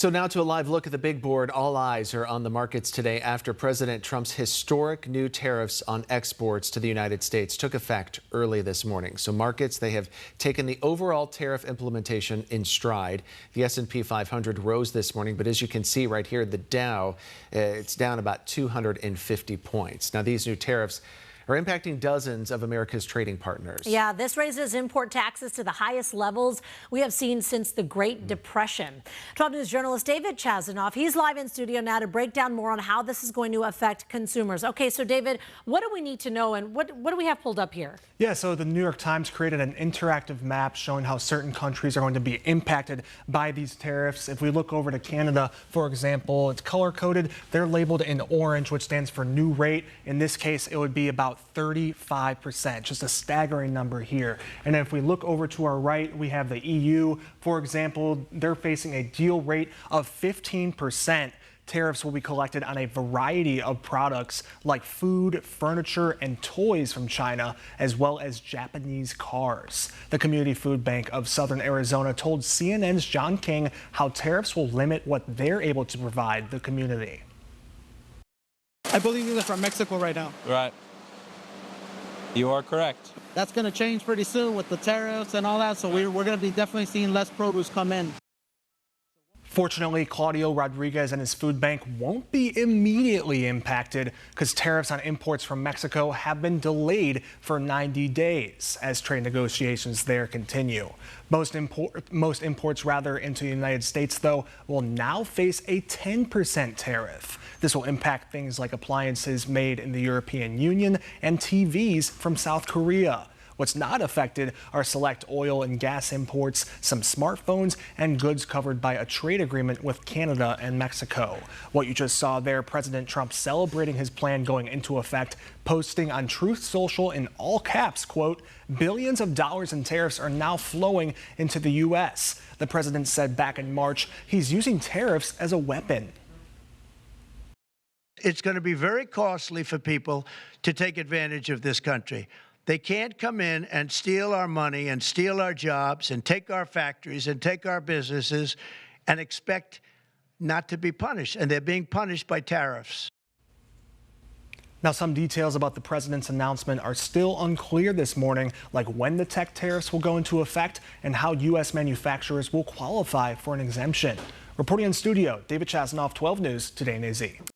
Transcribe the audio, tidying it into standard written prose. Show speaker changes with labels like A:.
A: So now to a live look at the big board. All eyes are on the markets today after President Trump's historic new tariffs on exports to the United States took effect early this morning. So markets, they have taken the overall tariff implementation in stride. The S&P 500 rose this morning, but as you can see right here, the Dow, it's down about 250 points. Now these new tariffs are impacting dozens of America's trading partners.
B: Yeah, this raises import taxes to the highest levels we have seen since the Great Depression. 12 News journalist David Chazanoff, he's live in studio now to break down more on how this is going to affect consumers. Okay, so David, what do we need to know and what do we have pulled up here?
C: Yeah, so the New York Times created an interactive map showing how certain countries are going to be impacted by these tariffs. If we look over to Canada, for example, it's color-coded. They're labeled in orange, which stands for new rate. In this case, it would be about 35%, just a staggering number here. And if we look over to our right, we have the EU. For example, they're facing a deal rate of 15%. Tariffs will be collected on a variety of products like food, furniture, and toys from China, as well as Japanese cars. The Community Food Bank of Southern Arizona told CNN's John King how tariffs will limit what they're able to provide the community.
D: I believe they're from Mexico right now.
E: Right. You are correct.
D: That's going to change pretty soon with the tariffs and all that, so we're going to be definitely seeing less produce come in.
C: Fortunately, Claudio Rodriguez and his food bank won't be immediately impacted because tariffs on imports from Mexico have been delayed for 90 days as trade negotiations there continue. Most imports into the United States, though, will now face a 10% tariff. This will impact things like appliances made in the European Union and TVs from South Korea. What's not affected are select oil and gas imports, some smartphones, and goods covered by a trade agreement with Canada and Mexico. What you just saw there, President Trump celebrating his plan going into effect, posting on Truth Social in all caps, quote, "Billions of dollars in tariffs are now flowing into the U.S." The president said back in March he's using tariffs as a weapon.
F: It's going to be very costly for people to take advantage of this country. They can't come in and steal our money and steal our jobs and take our factories and take our businesses and expect not to be punished. And they're being punished by tariffs.
C: Now, some details about the president's announcement are still unclear this morning, like when the tech tariffs will go into effect and how U.S. manufacturers will qualify for an exemption. Reporting in studio, David Chazanoff, 12 News, Today in AZ.